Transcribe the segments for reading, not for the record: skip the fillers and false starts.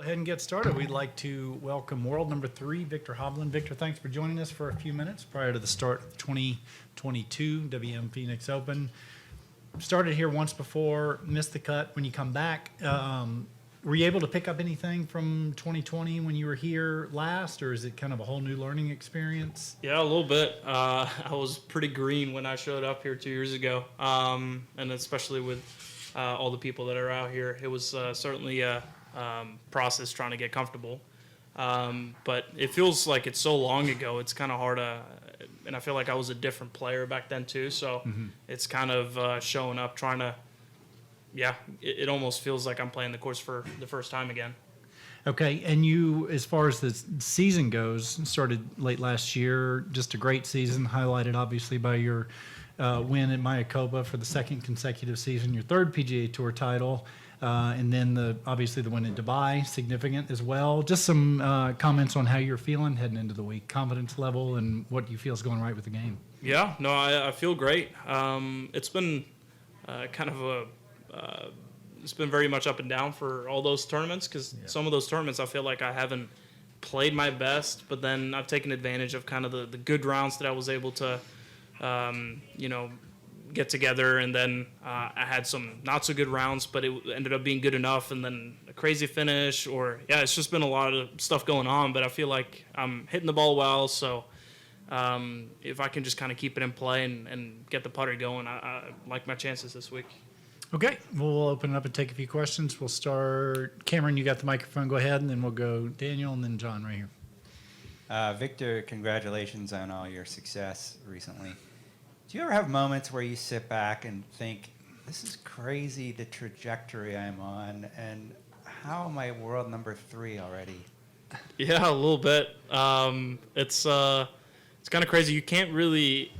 ahead and get started. We'd like to welcome world number 3, Viktor Hovland. Viktor, thanks for joining us for a few minutes prior to the start of the 2022 WM Phoenix Open. Started here once before, missed the cut when you come back. Were you able to pick up anything from 2020 when you were here last, or is it kind of a whole new learning experience? Yeah, a little bit. I was pretty green when I showed up here 2 years ago, and especially with all the people that are out here. It was certainly a process trying to get comfortable, but it feels like it's so long ago. It's kind of hard to, and I feel like I was a different player back then too, so it's kind of showing up, trying to, it almost feels like I'm playing the course for the first time again. Okay, and you, as far as the season goes, started late last year, just a great season, highlighted obviously by your win at Mayakoba for the second consecutive season, your third PGA Tour title, and then obviously the win in Dubai, significant as well. Just some comments on how you're feeling heading into the week, confidence level, and what you feel is going right with the game. Yeah, no, I feel great. It's been kind of it's been very much up and down for all those tournaments, because some of those tournaments I feel like I haven't played my best, but then I've taken advantage of kind of the good rounds that I was able to get together, and then I had some not so good rounds, but it ended up being good enough, and then a crazy finish, it's just been a lot of stuff going on, but I feel like I'm hitting the ball well, so if I can just kind of keep it in play and get the putter going, I like my chances this week. Okay, we'll open it up and take a few questions. We'll start, Cameron, you got the microphone, go ahead, and then we'll go Daniel, and then John right here. Viktor, congratulations on all your success recently. Do you ever have moments where you sit back and think, this is crazy, the trajectory I'm on, and how am I world number 3 already? Yeah, a little bit. It's kind of crazy. You can't really,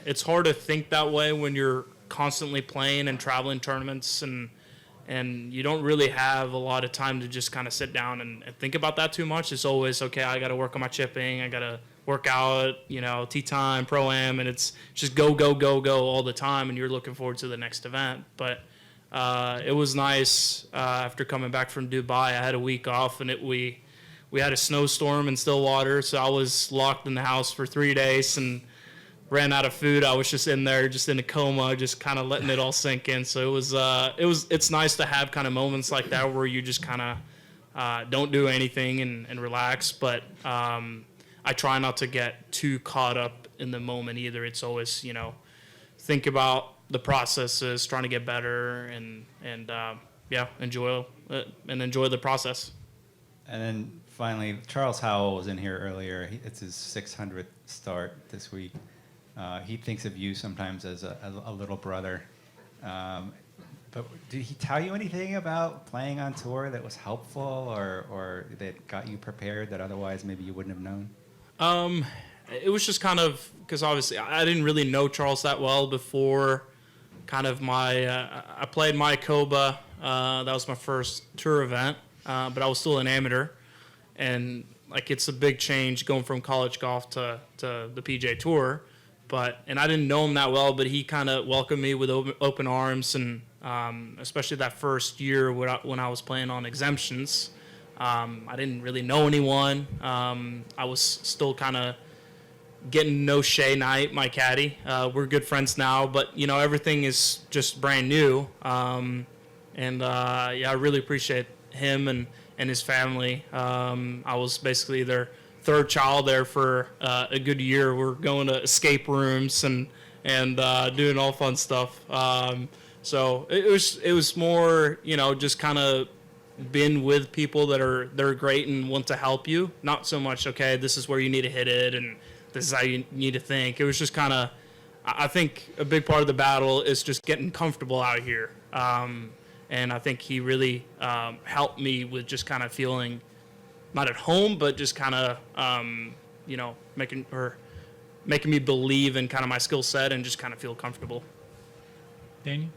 it's hard to think that way when you're constantly playing and traveling tournaments, and you don't really have a lot of time to just kind of sit down and think about that too much. It's always, okay, I got to work on my chipping, I got to work out, tee time, pro-am, and it's just go all the time, and you're looking forward to the next event. But it was nice after coming back from Dubai. I had a week off, and we had a snowstorm in Stillwater, so I was locked in the house for 3 days and ran out of food. I was just in there, just in a coma, just kind of letting it all sink in. So it's nice to have kind of moments like that where you just kind of don't do anything and relax. But I try not to get too caught up in the moment either. It's always, think about the processes, trying to get better, and enjoy it and enjoy the process. And then finally, Charles Howell was in here earlier. It's his 600th start this week. He thinks of you sometimes as a little brother. But did he tell you anything about playing on tour that was helpful or that got you prepared that otherwise maybe you wouldn't have known? It was just kind of, because obviously I didn't really know Charles that well before kind of I played Mayakoba. That was my first tour event, but I was still an amateur. And it's a big change going from college golf to the PGA Tour. And I didn't know him that well, but he kind of welcomed me with open arms, and especially that first year when I was playing on exemptions. I didn't really know anyone. I was still kind of getting to know Shea Knight, my caddy. We're good friends now, but everything is just brand new. I really appreciate him and his family. I was basically their third child there for a good year. We're going to escape rooms and doing all fun stuff. So it was more, just kind of been with people that are great and want to help you. Not so much, okay, this is where you need to hit it and this is how you need to think. It was just kind of, I think a big part of the battle is just getting comfortable out here. And I think he really helped me with just kind of feeling not at home, but just kind of, making me believe in kind of my skill set and just kind of feel comfortable. Daniel?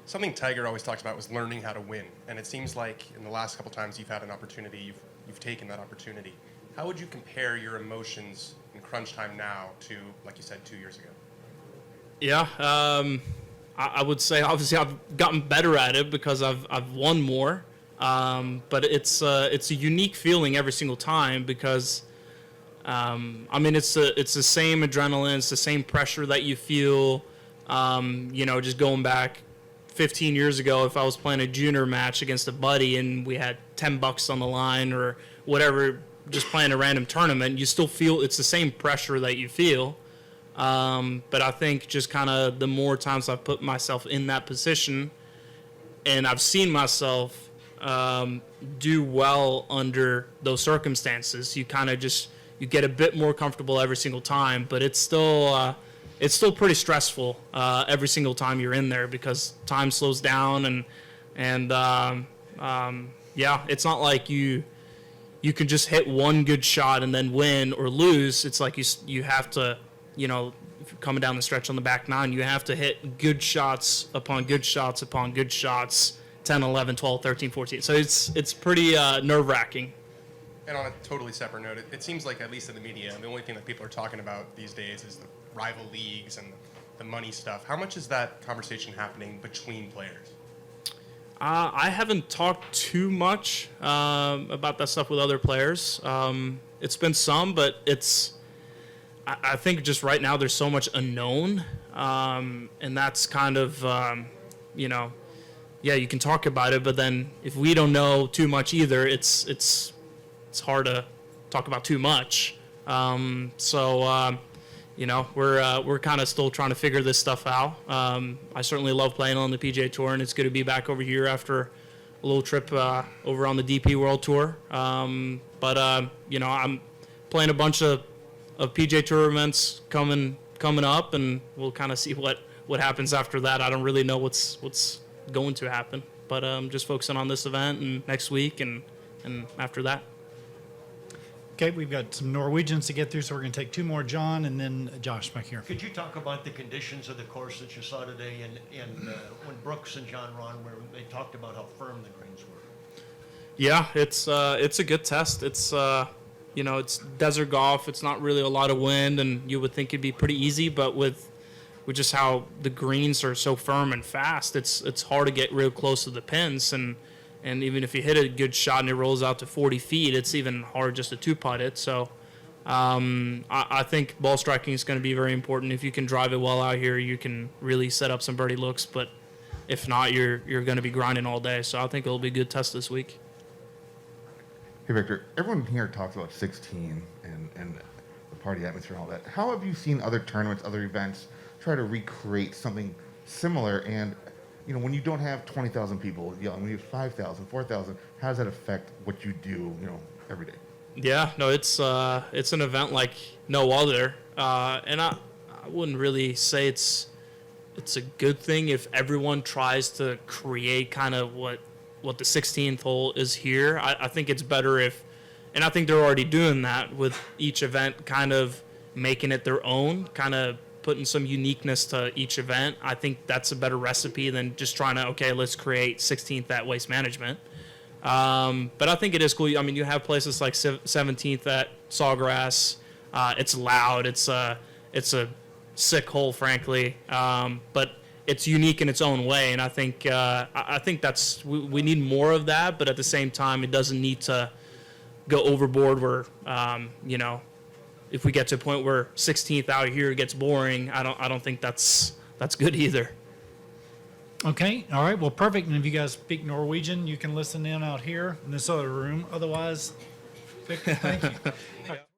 Something Tiger always talks about was learning how to win, and it seems like in the last couple times you've had an opportunity, you've taken that opportunity. How would you compare your emotions in crunch time now to, like you said, 2 years ago? Yeah, I would say obviously I've gotten better at it because I've won more. But it's a unique feeling every single time because, I mean, it's the same adrenaline, it's the same pressure that you feel. Just going back 15 years ago, if I was playing a junior match against a buddy and we had $10 on the line or whatever, just playing a random tournament, you still feel it's the same pressure that you feel. But I think just kind of the more times I've put myself in that position and I've seen myself do well under those circumstances, you kind of you get a bit more comfortable every single time, but it's still pretty stressful every single time you're in there because time slows down and it's not like you can just hit one good shot and then win or lose. It's like you have to, if you're coming down the stretch on the back nine, you have to hit good shots upon good shots upon good shots, 10, 11, 12, 13, 14. So it's pretty nerve-wracking. And on a totally separate note, it seems like, at least in the media, the only thing that people are talking about these days is the rival leagues and the money stuff. How much is that conversation happening between players? I haven't talked too much about that stuff with other players. It's been some, but I think just right now there's so much unknown, and that's kind of, you can talk about it, but then if we don't know too much either, it's hard to talk about too much. We're kind of still trying to figure this stuff out. I certainly love playing on the PGA Tour, and it's good to be back over here after a little trip over on the DP World Tour. I'm playing a bunch of PGA Tour events coming up, and we'll kind of see what happens after that. I don't really know what's going to happen, but just focusing on this event and next week and after that. Okay, we've got some Norwegians to get through, so we're going to take two more, John, and then Josh back here. Could you talk about the conditions of the course that you saw today and when Brooks and John Ron, where they talked about how firm the greens were? Yeah, it's a good test. It's it's desert golf. It's not really a lot of wind, and you would think it'd be pretty easy, but with just how the greens are so firm and fast, it's hard to get real close to the pins, and even if you hit a good shot and it rolls out to 40 feet, it's even hard just to two-putt it. So I think ball striking is going to be very important. If you can drive it well out here, you can really set up some birdie looks. But if not, you're going to be grinding all day. So I think it'll be a good test this week. Hey, Victor, everyone here talks about 16 and the party atmosphere and all that. How have you seen other tournaments, other events try to recreate something similar? And when you don't have 20,000 people yelling, when you have 5,000, 4,000, how does that affect what you do, every day? Yeah, no, it's an event like no other, and I wouldn't really say it's a good thing if everyone tries to create kind of what the 16th hole is here. I think it's better and I think they're already doing that with each event, kind of making it their own, kind of putting some uniqueness to each event. I think that's a better recipe than just trying to, let's create 16th at Waste Management. But I think it is cool. I mean, you have places like 17th at Sawgrass. It's loud. It's a sick hole, frankly. But it's unique in its own way. And I think that's, we need more of that. But at the same time, it doesn't need to go overboard where, if we get to a point where 16th out here gets boring, I don't think that's good either. Okay, all right, well, perfect. And if you guys speak Norwegian, you can listen in out here in this other room. Otherwise, Victor, thank you.